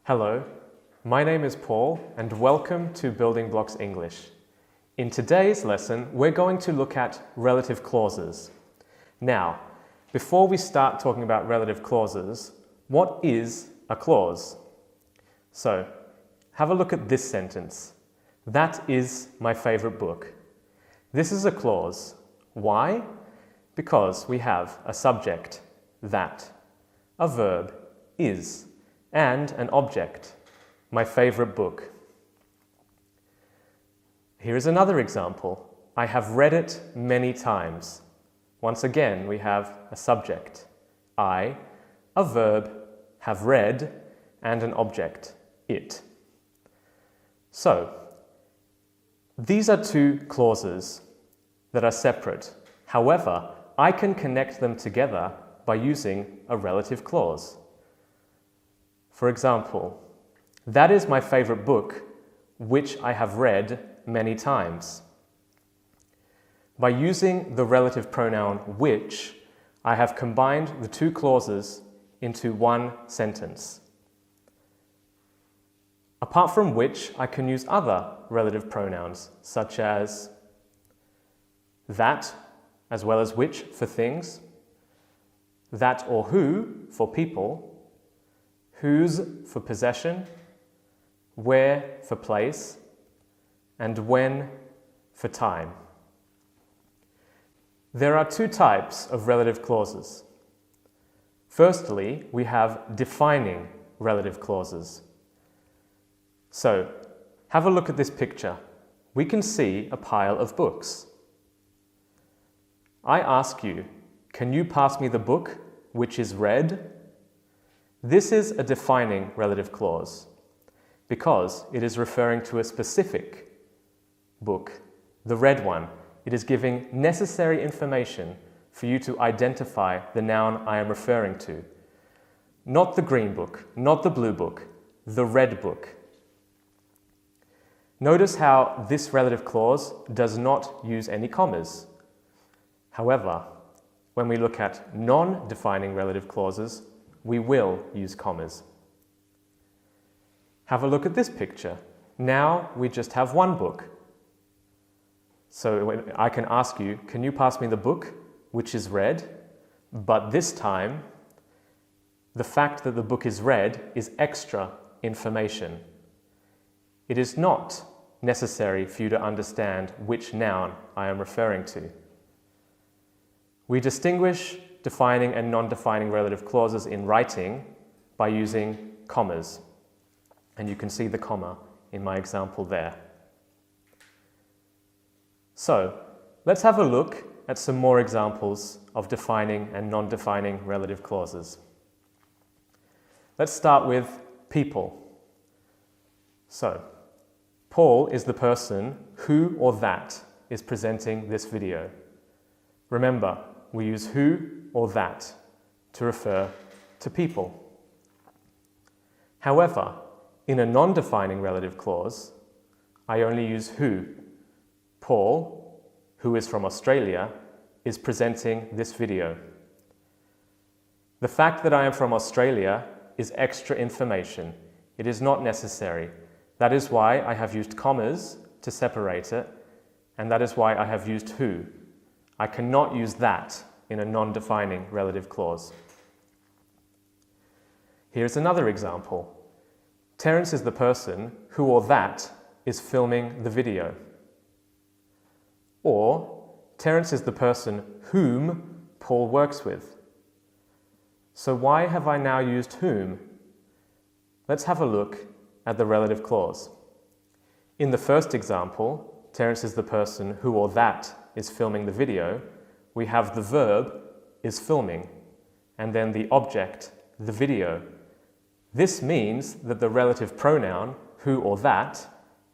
Hello, my name is Paul and welcome to Building Blocks English. In today's lesson, we're going to look at relative clauses. Now, before we start talking about relative clauses, what is a clause? So, have a look at this sentence. That is my favorite book. This is a clause. Why? Because we have a subject, that, a verb, is, and an object, my favorite book. Here is another example. I have read it many times. Once again, we have a subject, I, a verb, have read, and an object, it. So, these are two clauses that are separate. However, I can connect them together by using a relative clause. For example, that is my favorite book, which I have read many times. By using the relative pronoun which, I have combined the two clauses into one sentence. Apart from which, I can use other relative pronouns, such as that, as well as which for things, that or who for people, whose for possession, where for place, and when for time. There are two types of relative clauses. Firstly, we have defining relative clauses. So, have a look at this picture. We can see a pile of books. I ask you, can you pass me the book which is read? This is a defining relative clause because it is referring to a specific book, the red one. It is giving necessary information for you to identify the noun I am referring to. Not the green book, not the blue book, the red book. Notice how this relative clause does not use any commas. However, when we look at non-defining relative clauses, we will use commas. Have a look at this picture. Now we just have one book. So I can ask you, can you pass me the book which is read? But this time, the fact that the book is read is extra information. It is not necessary for you to understand which noun I am referring to. We distinguish defining and non-defining relative clauses in writing by using commas. And you can see the comma in my example there. So, let's have a look at some more examples of defining and non-defining relative clauses. Let's start with people. So, Paul is the person who or that is presenting this video. Remember, we use who or that to refer to people. However, in a non-defining relative clause, I only use who. Paul, who is from Australia, is presenting this video. The fact that I am from Australia is extra information. It is not necessary. That is why I have used commas to separate it, and that is why I have used who. I cannot use that in a non-defining relative clause. Here's another example. Terence is the person who or that is filming the video. Or, Terence is the person whom Paul works with. So why have I now used whom? Let's have a look at the relative clause. In the first example, Terence is the person who or that is filming the video. We have the verb is filming and then the object, the video. This means that the relative pronoun who or that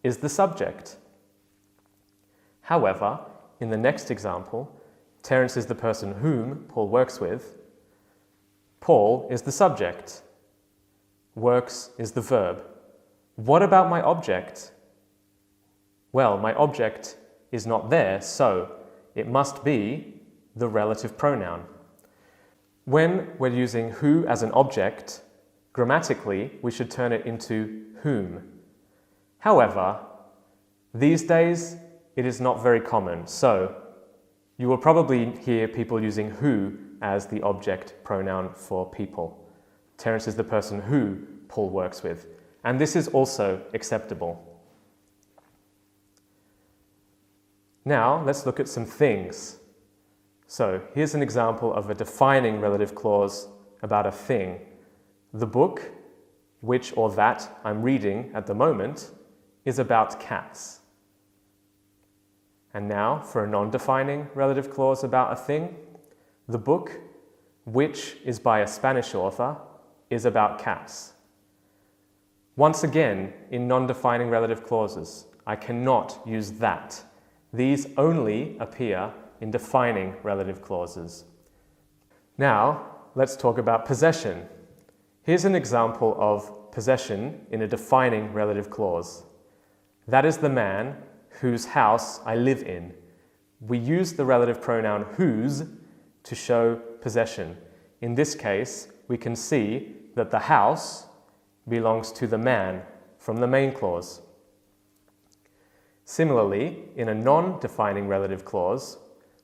is the subject. However, in the next example, Terence is the person whom Paul works with. Paul is the subject. Works is the verb. What about my object? Well, my object is not there, so it must be the relative pronoun. When we're using who as an object, Grammatically, we should turn it into whom. However, these days, it is not very common, so you will probably hear people using who as the object pronoun for people. Terence is the person who Paul works with, and this is also acceptable. Now, let's look at some things. So, here's an example of a defining relative clause about a thing. The book, which or that I'm reading at the moment, is about cats. And now, for a non-defining relative clause about a thing, the book, which is by a Spanish author, is about cats. Once again, in non-defining relative clauses, I cannot use that. These only appear in defining relative clauses. Now, let's talk about possession. Here's an example of possession in a defining relative clause. That is the man whose house I live in. We use the relative pronoun whose to show possession. In this case, we can see that the house belongs to the man from the main clause. Similarly, in a non-defining relative clause,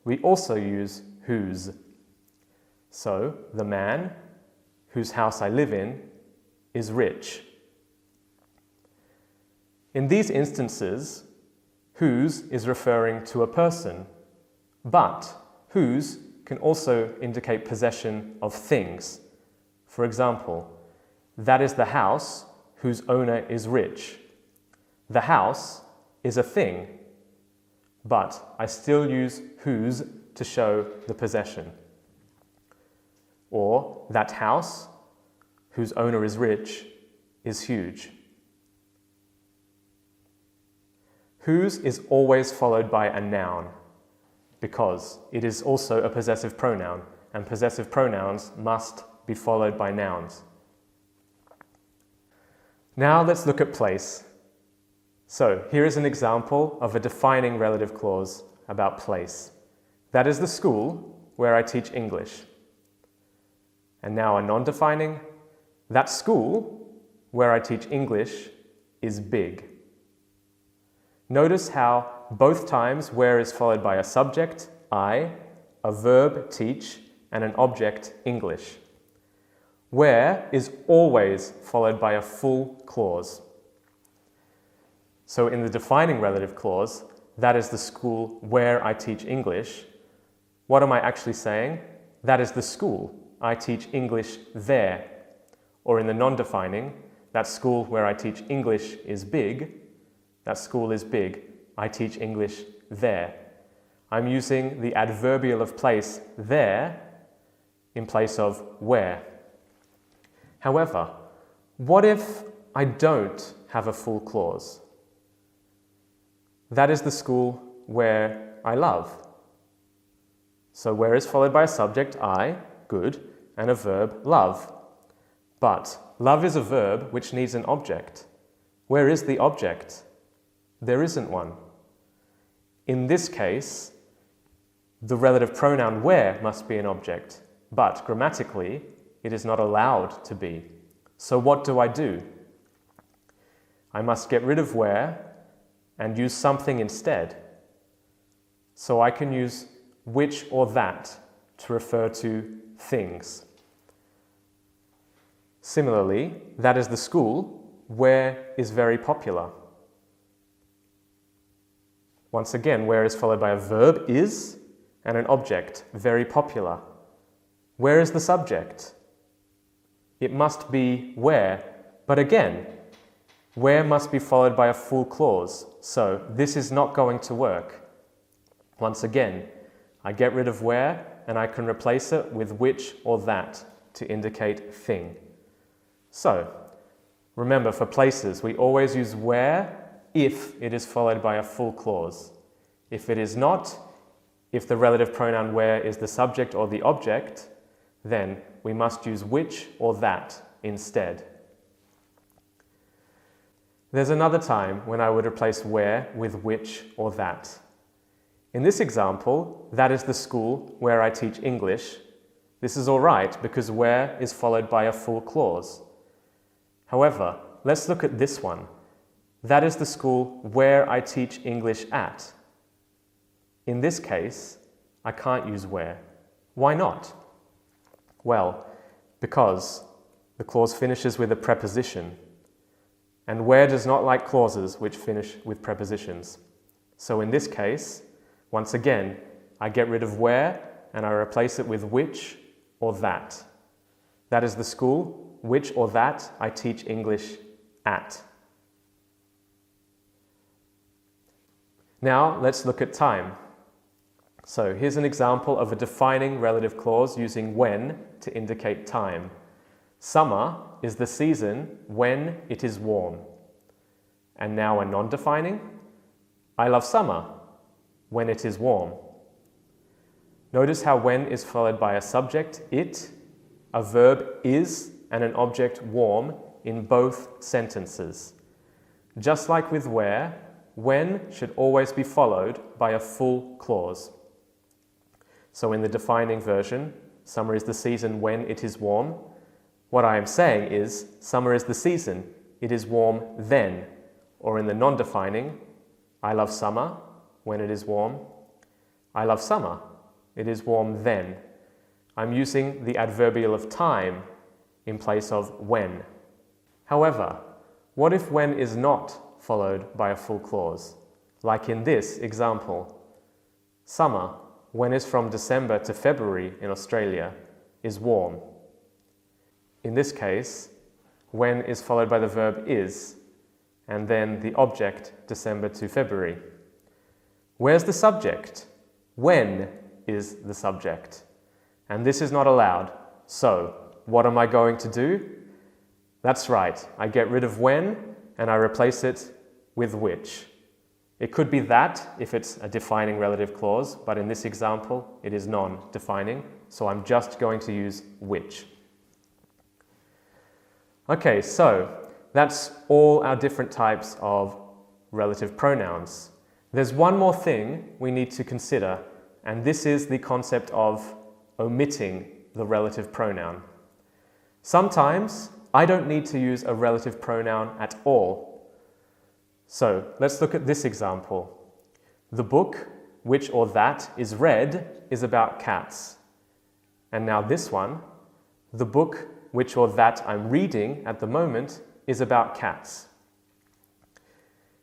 we also use whose. So, the man whose house I live in is rich. In these instances, whose is referring to a person, but whose can also indicate possession of things. For example, that is the house whose owner is rich. The house is a thing, but I still use whose to show the possession. Or that house whose owner is rich is huge. Whose is always followed by a noun because it is also a possessive pronoun, and possessive pronouns must be followed by nouns. Now let's look at place. So here is an example of a defining relative clause about place. That is the school where I teach English. And now a non-defining, that school where I teach English is big. Notice how both times where is followed by a subject, I, a verb, teach, and an object, English. Where is always followed by a full clause. So in the defining relative clause, that is the school where I teach English. What am I actually saying? That is the school. I teach English there. Or in the non-defining, that school where I teach English is big. That school is big. I teach English there. I'm using the adverbial of place there in place of where. However, what if I don't have a full clause? That is the school where I love. So where is followed by a subject, I, good, and a verb, love. But love is a verb which needs an object. Where is the object? There isn't one. In this case, the relative pronoun where must be an object, but grammatically, it is not allowed to be. So what do? I must get rid of where and use something instead. So I can use which or that to refer to things. Similarly, that is the school where is very popular. Once again, where is followed by a verb, is, and an object, very popular. Where is the subject? It must be where, but again, where must be followed by a full clause, so this is not going to work. Once again, I get rid of where and I can replace it with which or that to indicate thing. So, remember for places, we always use where if it is followed by a full clause. If it is not, if the relative pronoun where is the subject or the object, then we must use which or that instead. There's another time when I would replace where with which or that. In this example, that is the school where I teach English. This is all right because where is followed by a full clause. However, let's look at this one. That is the school where I teach English at. In this case, I can't use where. Why not? Well, because the clause finishes with a preposition, and where does not like clauses which finish with prepositions. So in this case, once again, I get rid of where and I replace it with which or that. That is the school which or that I teach English at. Now let's look at time. So here's an example of a defining relative clause using when to indicate time. Summer is the season when it is warm. And now a non-defining. I love summer when it is warm. Notice how when is followed by a subject, it, a verb is, and an object warm in both sentences. Just like with where, when should always be followed by a full clause. So in the defining version, summer is the season when it is warm. What I am saying is, summer is the season, it is warm then. Or in the non-defining, I love summer when it is warm. I love summer, it is warm then. I'm using the adverbial of time in place of when. However, what if when is not followed by a full clause? Like in this example, summer, when is from December to February in Australia, is warm. In this case, when is followed by the verb is, and then the object, December to February. Where's the subject? When is the subject. And this is not allowed. So, what am I going to do? That's right, I get rid of when and I replace it with which. It could be that if it's a defining relative clause, but in this example, it is non-defining, so I'm just going to use which. Okay, so that's all our different types of relative pronouns. There's one more thing we need to consider, and this is the concept of omitting the relative pronoun. Sometimes I don't need to use a relative pronoun at all. So let's look at this example. The book, which or that is read, is about cats. And now this one, the book, which or that I'm reading at the moment, is about cats.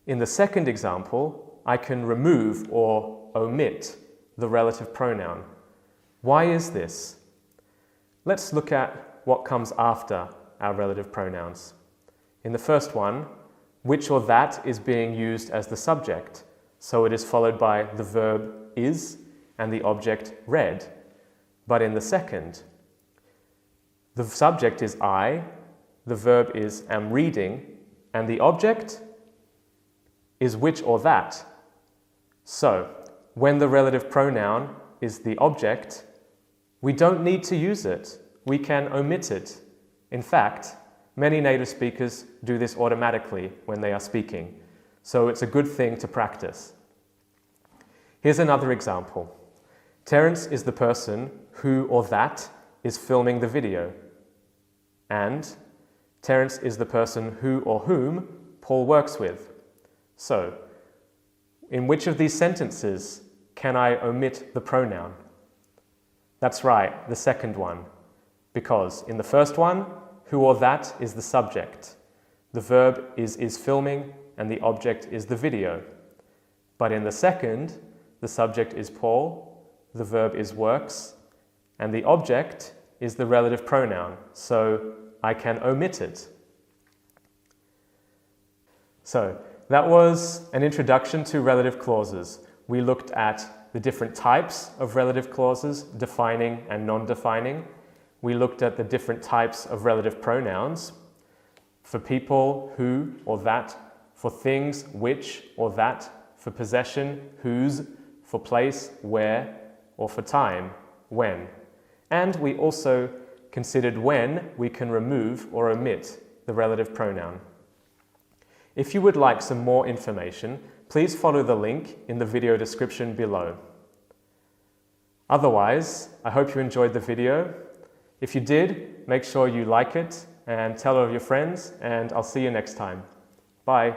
In the second example, I can remove or omit the relative pronoun. Why is this? Let's look at what comes after our relative pronouns. In the first one, which or that is being used as the subject, so it is followed by the verb is and the object read. But in the second, the subject is I, the verb is am reading, and the object is which or that. So, when the relative pronoun is the object, we don't need to use it. We can omit it. In fact, many native speakers do this automatically when they are speaking, so it's a good thing to practice. Here's another example. Terence is the person who or that is filming the video, and Terence is the person who or whom Paul works with. So, in which of these sentences can I omit the pronoun? That's right, the second one, because in the first one, who or that is the subject. The verb is filming and the object is the video. But in the second, the subject is Paul, the verb is works, and the object is the relative pronoun, so I can omit it. So that was an introduction to relative clauses. We looked at the different types of relative clauses, defining and non-defining. We looked at the different types of relative pronouns for people, who or that, for things, which or that, for possession, whose, for place, where, or for time, when. And we also considered when we can remove or omit the relative pronoun. If you would like some more information, please follow the link in the video description below. Otherwise, I hope you enjoyed the video. If you did, make sure you like it and tell all of your friends, and I'll see you next time. Bye.